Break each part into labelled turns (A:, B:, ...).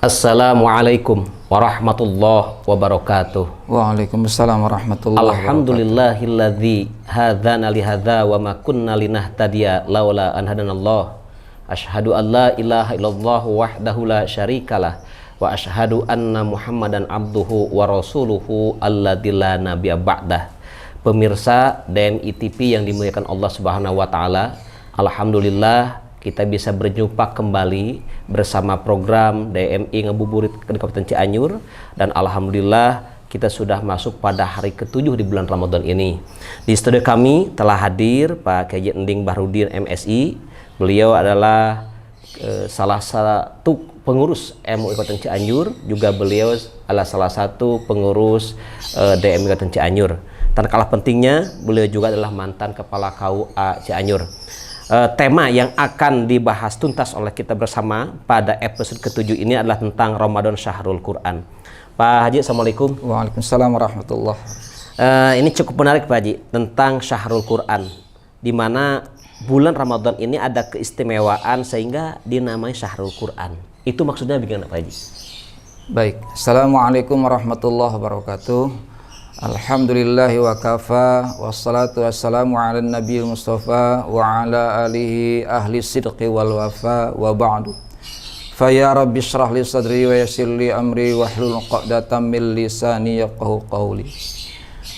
A: Assalamualaikum warahmatullahi wabarakatuh.
B: Waalaikumsalam warahmatullahi wabarakatuh.
A: Alhamdulillahilladzi hadzana li hadza wa ma kunna linahtadiya laula an hadanallah. Asyhadu an la ilaha illallah wahdahu la syarikalah wa asyhadu anna Muhammadan abduhu wa rasuluhu alladzi la nabiyya ba'dah. Pemirsa DMI TV yang dimuliakan Allah Subhanahu wa taala, alhamdulillah kita bisa berjumpa kembali bersama program DMI Ngabuburit di Kabupaten Cianjur, dan alhamdulillah kita sudah masuk pada hari ke-7 di bulan Ramadan ini. Di studio kami telah hadir Pak Kiai Ending Bahrudin MSI. Beliau adalah salah satu pengurus MUI Kabupaten Cianjur, juga beliau adalah salah satu pengurus DMI Kabupaten Cianjur. Dan kalah pentingnya, beliau juga adalah mantan Kepala KUA Cianjur. Tema yang akan dibahas tuntas oleh kita bersama pada episode ke-7 ini adalah tentang Ramadan Syahrul Quran. Pak Haji, Assalamualaikum.
B: Waalaikumsalam warahmatullahi.
A: Ini cukup menarik Pak Haji, tentang Syahrul Quran, di mana bulan Ramadan ini ada keistimewaan sehingga dinamai Syahrul Quran. Itu maksudnya bagaimana Pak Haji?
B: Baik, Assalamualaikum warahmatullahi wabarakatuh. Alhamdulillahi wa kafa, wassalatu wassalamu ala nabiyil mustafa wa ala alihi ahli sidqi wal wafa wa ba'du. Faya rabbi syrah li sadri wa yassir li amri wahlul 'uqdatam min lisani yafqahu qawli.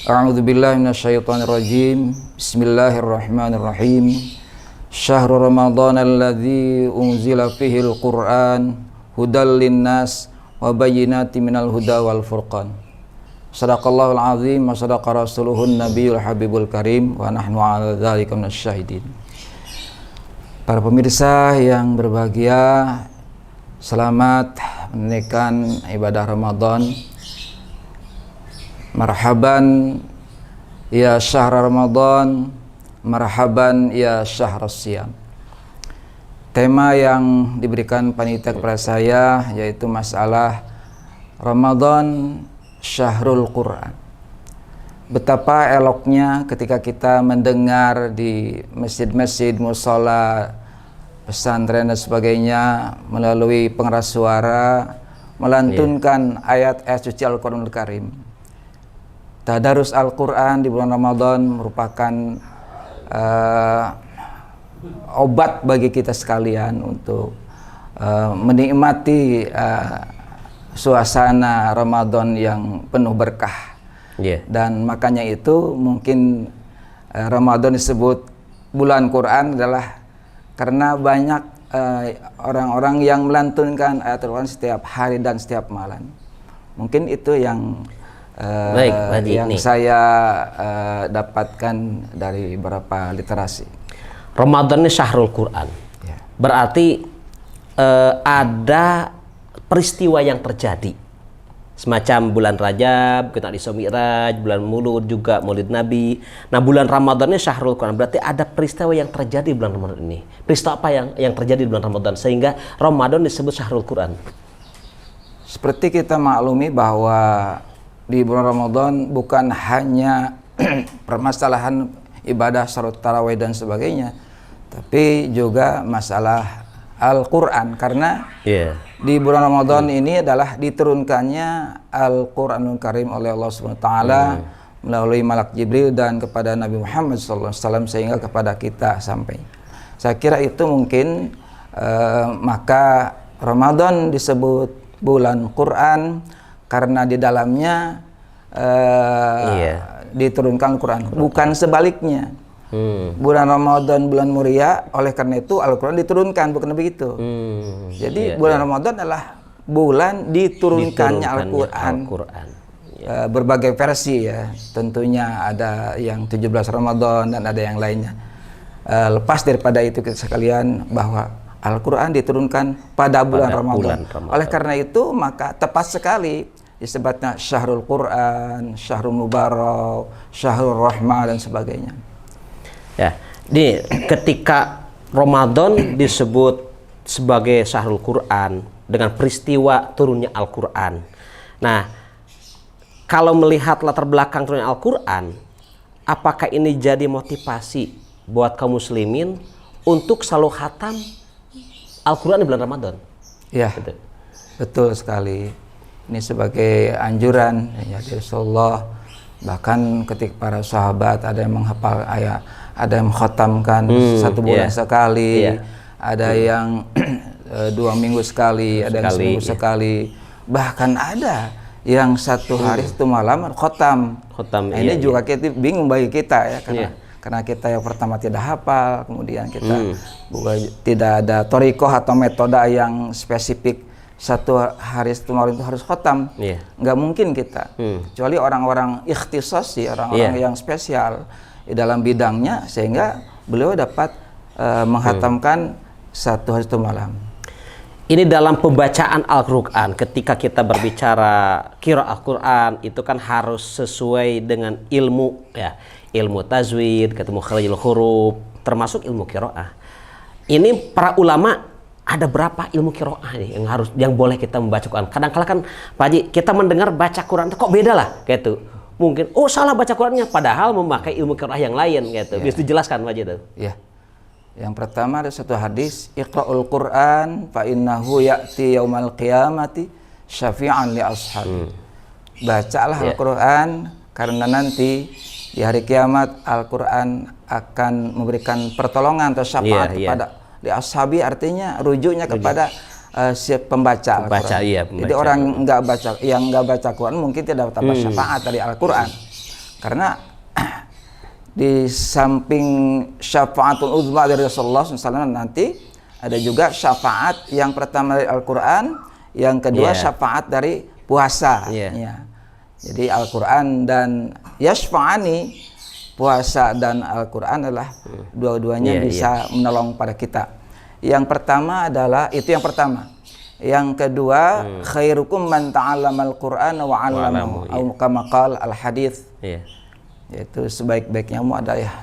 B: A'udzu billahi minasyaitonir rajim. Bismillahirrahmanirrahim. Syahrul Ramadan alladzi unzila fihi al-Qur'an hudal linnas wa bayyinatin minal huda wal furqan. Sadaqallahul azim wa sadaqa rasuluhun nabiyul habibul karim wa nahnu ala dzalika minasyahidin. Para pemirsa yang berbahagia, selamat menunaikan ibadah Ramadan. Marhaban ya syahr Ramadan, marhaban ya syahr siyam. Tema yang diberikan panitia kepada saya yaitu masalah Ramadan Syahrul Quran. Betapa eloknya ketika kita mendengar di masjid-masjid, mushola, pesantren dan sebagainya melalui pengeras suara melantunkan ayat-ayat suci Al-Quranul Karim. Tadarus Al-Quran di bulan Ramadan merupakan obat bagi kita sekalian untuk menikmati suasana Ramadan yang penuh berkah. Dan makanya itu mungkin Ramadan disebut bulan Quran adalah karena banyak orang-orang yang melantunkan ayat Al-Quran setiap hari dan setiap malam. Mungkin itu yang saya dapatkan dari beberapa literasi.
A: Ramadan ini Syahrul Quran, berarti ada peristiwa yang terjadi semacam bulan Rajab, kita Isra Mi'raj, bulan Maulud juga Maulid Nabi. Nah, bulan Ramadan ini Syahrul Quran, berarti ada peristiwa yang terjadi bulan Ramadan ini. Peristiwa apa yang terjadi di bulan Ramadan sehingga Ramadan disebut Syahrul Quran?
B: Seperti kita maklumi bahwa di bulan Ramadan bukan hanya permasalahan ibadah salat tarawih dan sebagainya, tapi juga masalah Al-Quran, karena di bulan Ramadan ini adalah diturunkannya Al-Quranul Karim oleh Allah Subhanahu wa taala melalui Malak Jibril dan kepada Nabi Muhammad SAW sehingga kepada kita sampai. Saya kira itu mungkin maka Ramadan disebut bulan Quran karena di dalamnya diturunkan Quran, bukan sebaliknya. Bulan Ramadan bulan mulia, oleh karena itu Al-Quran diturunkan, bukan begitu. Jadi bulan Ramadan adalah bulan diturunkannya Al-Quran. Berbagai versi ya, tentunya ada yang 17 Ramadan dan ada yang lainnya. Lepas daripada itu kita sekalian bahwa Al-Quran diturunkan pada bulan Ramadan. Oleh karena itu maka tepat sekali disebutnya Syahrul Quran, Syahrul Mubarak, Syahrul Rahmah dan sebagainya.
A: Ya, ini ketika Ramadan disebut sebagai Syahrul Quran dengan peristiwa turunnya Al-Quran. Nah, kalau melihat latar belakang turunnya Al-Quran, apakah ini jadi motivasi buat kaum muslimin untuk selalu khatam Al-Quran di bulan Ramadan?
B: Ya.
A: Gitu.
B: Betul sekali. Ini sebagai anjuran ya dari Rasulullah. Bahkan ketika para sahabat ada yang menghafal ayat, ada yang mengkhatamkan 1 bulan sekali, ada yang 2 minggu sekali, ada yang seminggu sekali, bahkan ada yang 1 hari 1 malam khatam. Ini juga kita bingung bagi kita ya, karena kita yang pertama tidak hafal, kemudian kita bukan tidak ada thoriqoh atau metode yang spesifik 1 hari 1 malam itu harus khatam. Nggak mungkin kita, kecuali orang-orang ikhtisas, orang-orang yang spesial di dalam bidangnya, sehingga beliau dapat menghatamkan 1 hari 1 malam.
A: Ini dalam pembacaan Al-Quran, ketika kita berbicara qiraah Al-Quran, itu kan harus sesuai dengan ilmu, ya, ilmu tajwid, ketemu kharijul huruf, termasuk ilmu qiraah. Ini para ulama, ada berapa ilmu qiraah nih yang boleh kita membaca Quran? Kadang-kala kan Pak Haji, kita mendengar baca Quran kok beda lah, gitu. Mungkin salah baca Qurannya, padahal memakai ilmu qiraah yang lain, gitu. Bisa dijelaskan Pak Haji itu?
B: Iya. Yang pertama ada satu hadis, Iqra'ul Qur'an fa innahu ya'ti yaumal qiyamati syafi'an li ashabi. Bacalah Al-Qur'an karena nanti di hari kiamat Al-Qur'an akan memberikan pertolongan atau syafaat kepada li ashabi, artinya rujuknya kepada si pembaca Al-Qur'an. Jadi orang yang nggak baca Quran mungkin tidak dapat syafaat dari Al-Qur'an. Karena di samping syafaatul uzma dari Rasulullah SAW nanti ada juga syafaat yang pertama dari Al-Quran, yang kedua syafaat dari puasa. Jadi Al-Quran dan yashfa'ani, puasa dan Al-Quran adalah dua-duanya bisa menolong pada kita. Yang pertama adalah itu yang pertama. Yang kedua, khairukum man ta'allamal Qur'an wa 'allamahu atau kama qala al-hadits. Yaitu sebaik-baiknya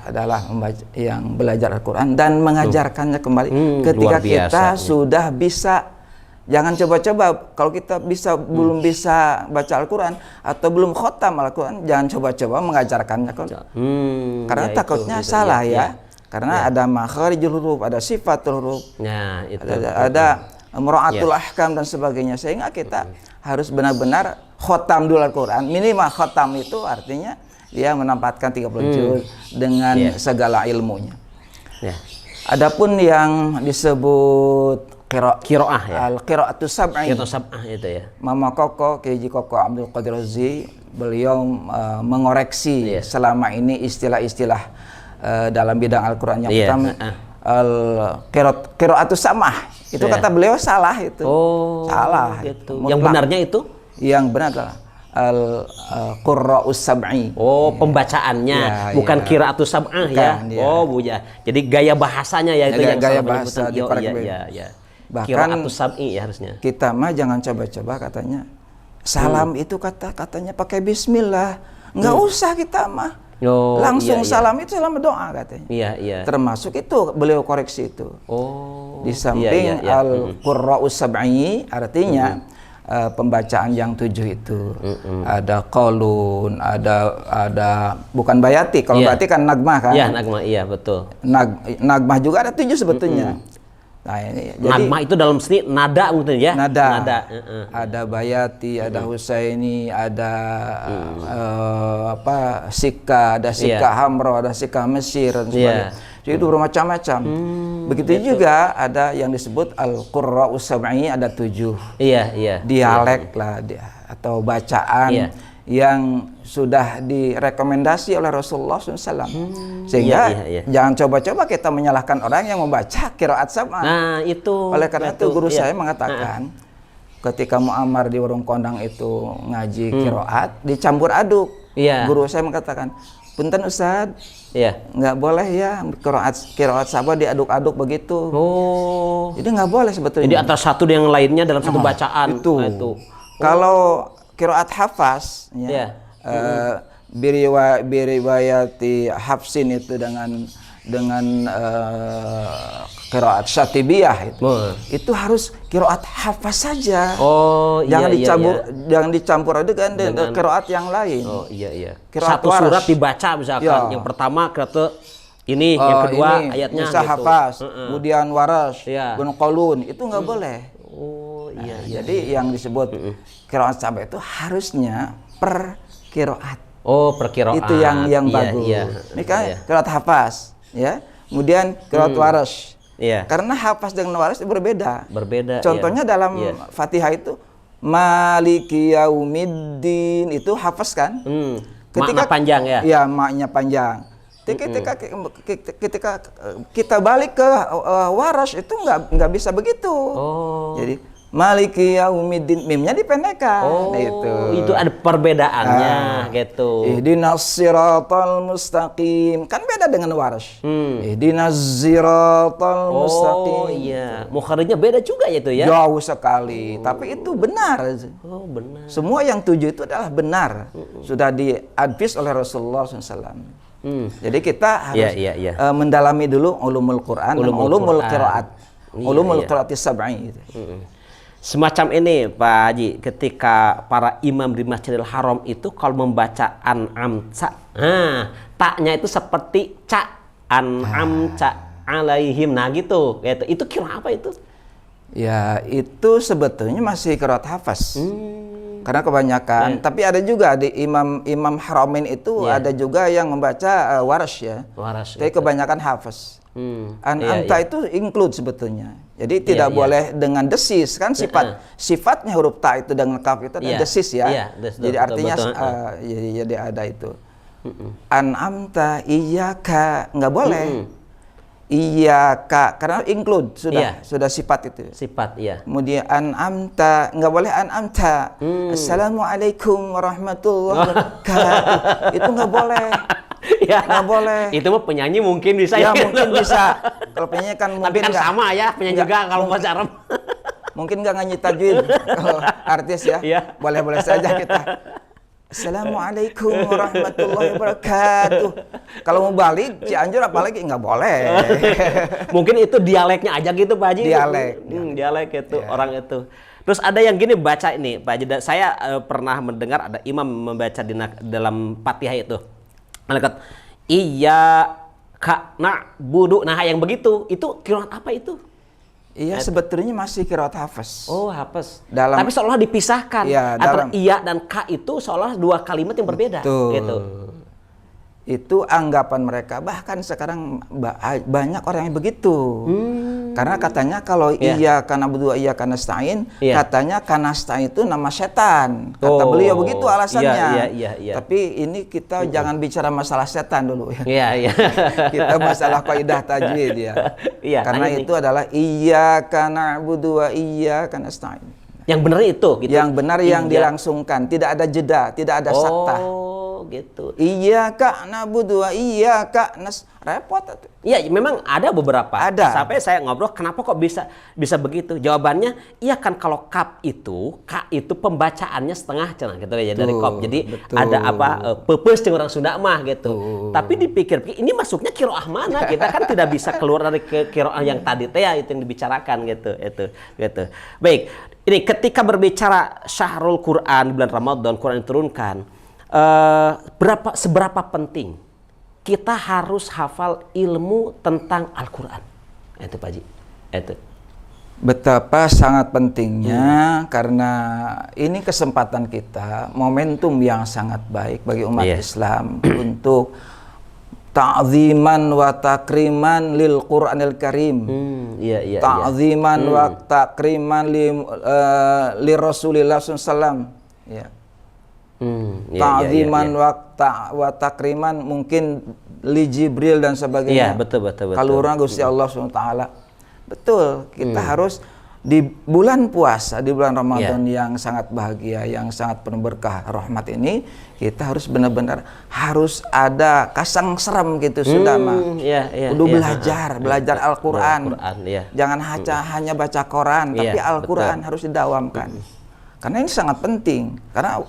B: adalah yang belajar Al-Quran dan mengajarkannya kembali. Ketika kita sudah bisa, jangan coba-coba kalau kita belum bisa baca Al-Quran atau belum khotam Al-Quran, jangan coba-coba mengajarkannya, karena takutnya salah karena ada makharijul huruf, ada sifatul huruf, ada mura'atul ahkam dan sebagainya, sehingga kita harus benar-benar khotam dulu Al-Quran. Minimal khotam itu artinya dia menempatkan 30 juz dengan segala ilmunya. Adapun yang disebut qiraah al-qiraatus sab'i. Itu ya. Mama Koko, Keji Koko Abdul Qadir Razi, beliau mengoreksi selama ini istilah-istilah dalam bidang Al-Qur'an yang pertama al-qiraatus sam'ah. Itu kata beliau salah itu. Salah.
A: Gitu. Yang benarnya itu?
B: Yang benar adalah al-qurra'us sab'i.
A: Pembacaannya bukan qiraatus sab'ah Jadi gaya bahasanya itu yang
B: gaya bahasa di
A: bahkan qiraatus sab'i harusnya.
B: Kita mah jangan coba-coba katanya. Salam itu katanya pakai bismillah. Enggak usah kita mah. Langsung salam itu salam doa katanya. Termasuk itu beliau koreksi itu. Di samping al-qurra'us sab'i artinya pembacaan yang 7 itu ada qalun, ada bukan bayati. Kalau bayati kan nagmah kan?
A: Nagmah, betul.
B: Nagmah juga ada 7 sebetulnya. Nah, ini jadi
A: nagmah itu dalam seni nada mungkin ya.
B: Nada. Ada bayati, ada husaini, ada sika, ada sika hamro, ada sika Mesir dan sebagainya. Jadi itu bermacam-macam. Begitu juga ada yang disebut al-qurra'us sab'i, ada 7 dialek lah atau bacaan yang sudah direkomendasi oleh Rasulullah SAW. Sehingga jangan coba-coba kita menyalahkan orang yang membaca qiraat sab'ah.
A: Nah, itu.
B: Oleh karena itu guru saya mengatakan ketika Muammar di warung kondang itu ngaji qiraat dicampur aduk. Guru saya mengatakan, punten Ustaz, nggak boleh ya qiraat sab'ah diaduk-aduk begitu. Jadi nggak boleh sebetulnya.
A: Jadi antara satu dengan yang lainnya dalam satu bacaan. Itu.
B: Kalau qiraat hafaz, biriwayati Hafsin itu dengan qiraat Syatibiyah itu harus qiraat hafaz saja. Jangan dicampur dengan qiraat yang lain.
A: Satu surat dibaca misalkan, yang pertama qiraat ini, yang kedua ayatnya
B: Musa hafaz, kemudian Warash, Bin Qalun, itu nggak boleh.
A: iya.
B: Jadi yang disebut qiraat sabah itu harusnya per qiraat.
A: Oh, per qiraat.
B: Itu yang bagus.
A: Iya.
B: Ini kan qiraat hafaz, ya. Kemudian qiraat warash.
A: Iya.
B: Karena hafaz dengan warash itu berbeda.
A: Berbeda.
B: Contohnya dalam Fatihah itu Maliki Yaumiddin itu hafaz kan?
A: Makna panjang ya?
B: Iya, maknya panjang. Ketika kita balik ke warash itu nggak bisa begitu. Jadi Maliki Yaumiddin, mimnya dipendekkan.
A: Itu ada perbedaannya gitu.
B: Ihdinas siratal mustaqim. Kan beda dengan warash. Ihdinas siratal mustaqim.
A: Oh iya, mukharijnya beda juga ya itu ya?
B: Jauh sekali, tapi itu benar.
A: Oh benar.
B: Semua yang 7 itu adalah benar. Sudah diadvis oleh Rasulullah SAW. Jadi kita harus mendalami dulu ulumul Quran dan ulumul qiraat. Ulumul qiraat sab'i gitu.
A: Semacam ini Pak Haji, ketika para imam di Masjidil Haram itu kalau membaca an'amta, taknya itu seperti ca, an'amta alaihim, nah gitu. Itu kira apa itu?
B: Ya itu sebetulnya masih qiraat hafaz. Karena kebanyakan, tapi ada juga di imam Haramain itu ada juga yang membaca warash ya. Tapi kebanyakan hafaz. An'amta itu include sebetulnya. Jadi tidak boleh dengan desis kan, sifatnya huruf ta itu dengan kaf itu ada desis ya. Jadi artinya jadi ada itu. An'amta iyyaka nggak boleh. Iyyaka karena include sudah sifat itu.
A: Sifat
B: Kemudian an'amta nggak boleh an'amta. Assalamualaikum warahmatullahi wabarakatuh. Itu nggak boleh. Nggak boleh.
A: Itu mah penyanyi mungkin bisa
B: ya. Mungkin bisa. Kalau penyanyi kan mungkin.
A: Tapi kan
B: gak,
A: sama ya penyanyi juga kalau bahasa Arab.
B: Mungkin nggak ngaji tajwid kalau artis ya. Boleh-boleh saja kita. Assalamualaikum warahmatullahi wabarakatuh. Kalau mau balik Cianjur apalagi nggak boleh.
A: Mungkin itu dialeknya aja gitu Pak Haji. Dialek itu orang itu. Terus ada yang gini baca ini Pak Haji. Saya pernah mendengar ada imam membaca dalam Fatihah itu. Malaikat iya ka na'budu, nah yang begitu itu qiraat apa itu?
B: Iya sebetulnya masih qiraat hafaz.
A: Oh hafaz. Tapi seolah dipisahkan antara iya dan ka itu seolah dua kalimat yang berbeda. Gitu. Itu anggapan mereka, bahkan sekarang banyak orang yang begitu. Karena katanya kalau iya karena berdua iya karena nasta'in, katanya karena nasta'in itu nama setan. Kata beliau begitu alasannya. Tapi ini kita jangan bicara masalah setan dulu ya. Kita masalah kaidah tajwid ya. Karena itu adalah iya karena berdua iya karena nasta'in. Yang benar itu gitu.
B: Yang benar yang dilangsungkan, tidak ada jeda, tidak ada sakta.
A: Gitu.
B: Iyyaka na'budu wa iyyaka repot tuh.
A: Iya, memang ada beberapa.
B: Ada.
A: Sampai saya ngobrol, kenapa kok bisa begitu? Jawabannya, iya kan kalau kap itu, ka itu pembacaannya setengah cenah gitu ya dari kop. Jadi ada apa pepes jeung orang Sunda mah gitu. Tapi dipikir ini masuknya qiraah mana? Kita kan tidak bisa keluar dari qiraah yang tadi teh ya itu yang dibicarakan gitu. Baik. Ini ketika berbicara syahrul Quran bulan Ramadan, Quran diturunkan. Seberapa penting kita harus hafal ilmu tentang Al-Quran? Itu Pak Haji. Itu.
B: Betapa sangat pentingnya karena ini kesempatan kita, momentum yang sangat baik bagi umat Islam untuk ta'ziman wa takriman lil Qur'anil Karim. Ta'ziman wa takriman li Rasulillah SAW. Ta'ziman wa takriman mungkin li Jibril dan sebagainya.
A: Betul.
B: Kalurang Gusti Allah SWT. Betul, kita harus di bulan puasa, di bulan Ramadan yang sangat bahagia, yang sangat penuh berkah rahmat ini, kita harus benar-benar harus ada kasang seram gitu sudah mah. Udah belajar Al-Qur'an. Jangan hanya baca Quran, tapi Al-Qur'an harus didawamkan. Karena ini sangat penting. Karena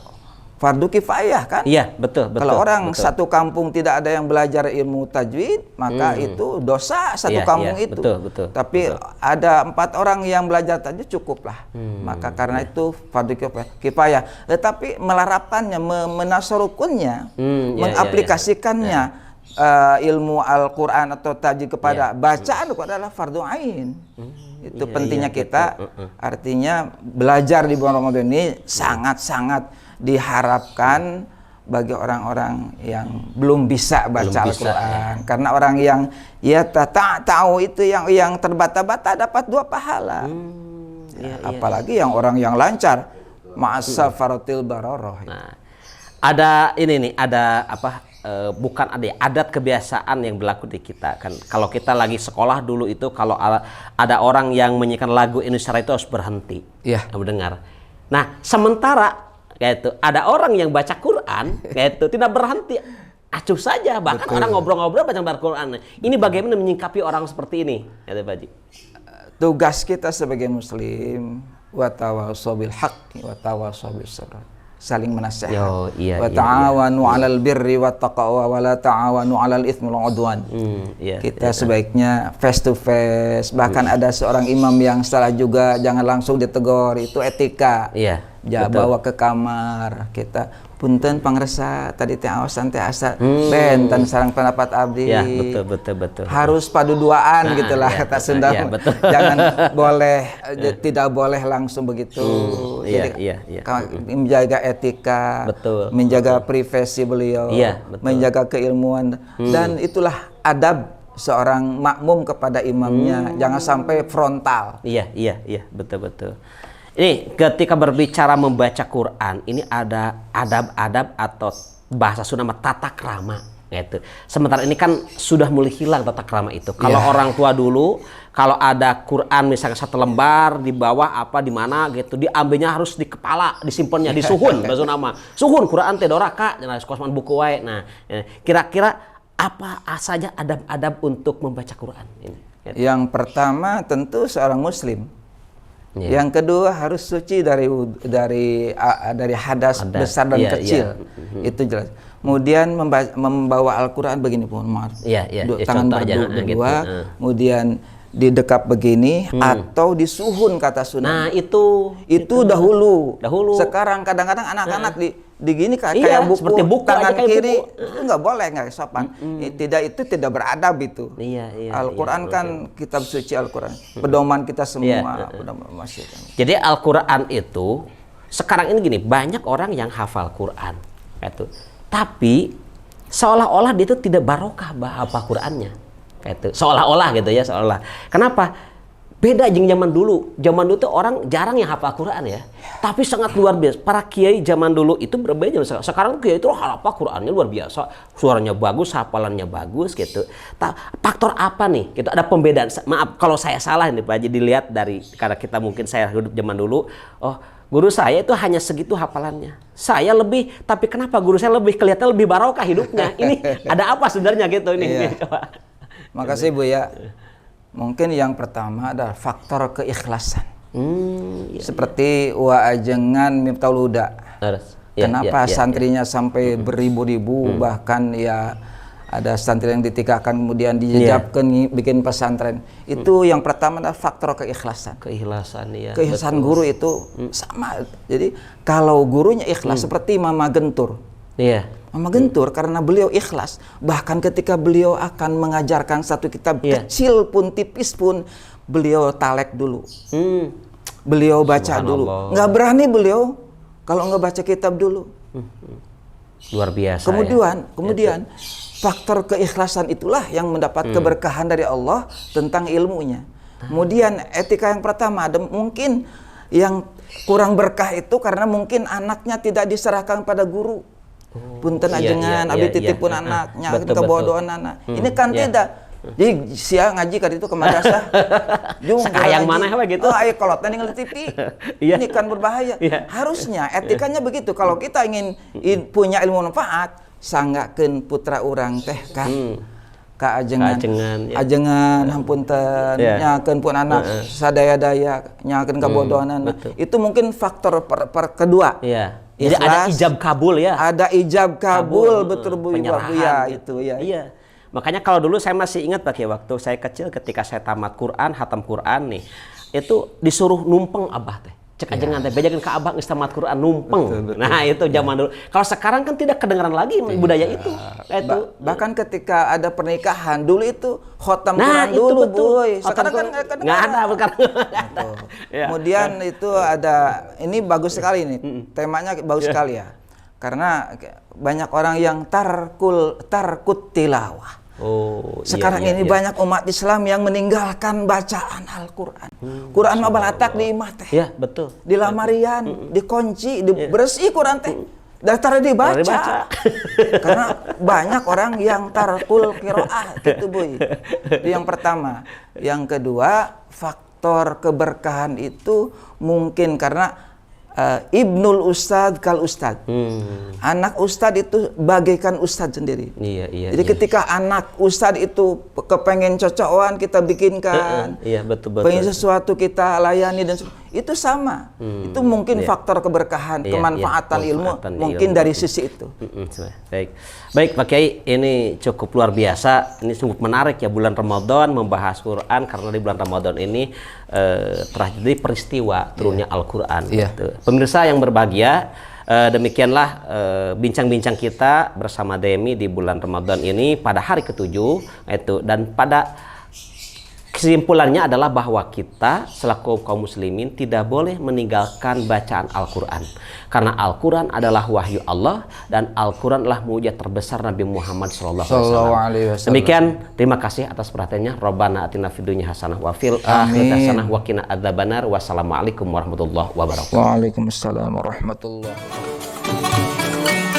B: fardu kifayah kan?
A: Iya, betul.
B: Kalau orang satu kampung tidak ada yang belajar ilmu tajwid, maka itu dosa satu kampung itu.
A: Betul.
B: Tapi ada 4 orang yang belajar tajwid cukuplah. Maka karena itu fardu kifayah. Tetapi melarapkannya, menasarukunnya, mengaplikasikannya ilmu Al-Quran atau tajwid kepada bacaan itu adalah fardu ain. Itu
A: iya,
B: pentingnya
A: iya,
B: kita. Artinya belajar di bulan Ramadan ini sangat-sangat diharapkan bagi orang-orang yang belum bisa baca Al-Quran. Karena orang yang tak tahu itu yang terbata-bata dapat 2 pahala. Apalagi yang orang yang lancar, ma'asa faratil baroroh.
A: Nah, ada ini nih, ada apa? Bukan adat kebiasaan yang berlaku di kita kan. Kalau kita lagi sekolah dulu itu, kalau ada orang yang menyanyikan lagu Indonesia Raya itu harus berhenti mendengar. Nah, sementara kayak itu ada orang yang baca Quran kayak itu tidak berhenti, acuh saja, bahkan orang ngobrol-ngobrol baca Quran. Ini bagaimana menyikapi orang seperti ini, ya Pak Haji?
B: Tugas kita sebagai muslim, wa tawassaw bil haqqi wa tawassaw bis sabr. Saling menasihati. Wa ta'awanu 'alal birri wat taqwa wa la ta'awanu 'alal itsmi wal 'udwan. Kita sebaiknya face to face. Bahkan ada seorang imam yang salah juga jangan langsung ditegur, itu etika. Bawa ke kamar, kita punten pangresa tadi teh awasan teh asa benten sareng pendapat abdi. Betul. Harus paduduaan gitulah kata Sunda. Jangan tidak boleh langsung begitu. Menjaga etika, menjaga privasi beliau, menjaga keilmuan, dan itulah adab seorang makmum kepada imamnya. Jangan sampai frontal.
A: Betul. Ini ketika berbicara membaca Quran, ini ada adab-adab atau bahasa Sunda tata krama gitu. Sementara ini kan sudah mulai hilang tata krama itu. Kalau orang tua dulu, kalau ada Quran misalnya 1 lembar di bawah apa di mana gitu, diambilnya harus di kepala, disimpannya di suhun, bahasa nama. Suhun Quran teh doraka, jangan kosman buku wae. Nah, kira-kira apa saja adab-adab untuk membaca Quran ini? Gitu.
B: Yang pertama tentu seorang muslim. Yang kedua harus suci dari hadas besar dan kecil. Itu jelas. Kemudian membawa Al-Quran begini pun, tangan berdua, kemudian didekap begini atau disuhun kata Sunda.
A: Nah, itu
B: dahulu. Sekarang kadang-kadang anak-anak di gini kayak buku tangan kiri itu nggak boleh, nggak sopan. Itu tidak beradab itu. Al-Quran kan kitab suci Al-Quran, pedoman kita semua.
A: Jadi Al-Quran itu sekarang ini gini, banyak orang yang hafal Quran itu, tapi seolah-olah dia itu tidak barokah apa Qurannya. Itu seolah-olah gitu ya, seolah. Kenapa? Beda jeung zaman dulu. Zaman dulu tuh orang jarang yang hafal Quran ya. Tapi sangat luar biasa. Para kiai zaman dulu itu berbeda. Sekarang kiai itu hafal Qurannya luar biasa. Suaranya bagus, hafalannya bagus gitu. Faktor apa nih? Gitu ada pembedaan. Maaf kalau saya salah nih Pak Haji, dilihat dari karena kita mungkin saya hidup zaman dulu. Oh, guru saya itu hanya segitu hafalannya. Saya lebih, tapi kenapa guru saya lebih kelihatan lebih barokah hidupnya? Ini ada apa sebenarnya gitu ini? Coba.
B: Makasih Bu ya. Mungkin yang pertama adalah faktor keikhlasan. Seperti wa ajengan Miftahul Huda. Kenapa santrinya sampai beribu-ribu, bahkan ya ada santri yang ditikahkan kemudian dijejabkan bikin pesantren. Itu yang pertama adalah faktor keikhlasan. Keikhlasan guru itu sama. Jadi kalau gurunya ikhlas seperti Mama Gentur. Mama Gentur karena beliau ikhlas, bahkan ketika beliau akan mengajarkan satu kitab kecil pun, tipis pun, beliau talek dulu. Beliau baca dulu. Nggak berani beliau kalau nggak baca kitab dulu.
A: Luar biasa.
B: Kemudian faktor keikhlasan itulah yang mendapat keberkahan dari Allah tentang ilmunya. Kemudian etika yang pertama, ada mungkin yang kurang berkah itu karena mungkin anaknya tidak diserahkan pada guru. Punten ajengan, abi titip pun anaknya, kebodohan anak. Ini kan tidak. Jadi siang ngaji kan itu ke madrasah.
A: Sekayang mana gitu.
B: Ayo kalau tadi ngeliat TV. Ini kan berbahaya. Harusnya etikanya begitu. Kalau kita ingin punya ilmu manfaat, sanggakeun putra urang teh kan. Ajengan hampunten nyakeun pun anak sadaya-daya nyakeun kebodohan anak. Itu mungkin faktor kedua.
A: Jadi ada ijab kabul ya.
B: Ada ijab kabul betul Bu ya itu ya.
A: Iya. Makanya kalau dulu saya masih ingat pakai waktu saya kecil ketika saya tamat Quran, hatam Quran nih, itu disuruh numpeng abah teh. cek aja ngantai bejakeun ka abah geus tamat Quran numpeng. Nah, itu zaman dulu. Kalau sekarang kan tidak kedengaran lagi budaya itu.
B: Bahkan ketika ada pernikahan dulu itu khotam Quran
A: itu
B: dulu,
A: betul.
B: boy. Sekarang kan nggak ada. Kemudian itu ada, ini bagus sekali nih, temanya bagus sekali ya. Karena banyak orang yang tarkut tilawah. Sekarang ini banyak umat Islam yang meninggalkan bacaan Al-Quran. Quran mah balatak di imah teh.
A: Iya, betul.
B: Di lamarian, dikunci, dibersih Quran teh. Daftar dibaca. Karena banyak orang yang tarkul qiraah gitu, boy. Itu yang pertama. Yang kedua, faktor keberkahan itu mungkin karena ibnul ustad kal ustad. Anak ustad itu bagaikan ustad sendiri. Jadi ketika anak ustad itu kepengen cocokan kita bikinkan,
A: betul.
B: pengen sesuatu kita layani dan itu sama. Itu mungkin faktor keberkahan, kemanfaatan ilmu mungkin dari sisi itu.
A: Baik Pak Kiai, ini cukup luar biasa. Ini sungguh menarik ya, bulan Ramadan membahas Quran, karena di bulan Ramadan ini terjadi peristiwa turunnya Al-Quran. Pemirsa yang berbahagia, demikianlah bincang-bincang kita bersama Demi di bulan Ramadan ini pada hari ke-7 itu, dan pada kesimpulannya adalah bahwa kita selaku kaum muslimin tidak boleh meninggalkan bacaan Al-Quran, karena Al-Quran adalah wahyu Allah dan Al-Quran adalah mujizat terbesar Nabi Muhammad SAW. Demikian, terima kasih atas perhatiannya. Rabbana atina fid dunya hasanah wa fil akhirati hasanah wa qina adzabannar. Wassalamualaikum warahmatullahi wabarakatuh.
B: Waalaikumsalam warahmatullahi wabarakatuh.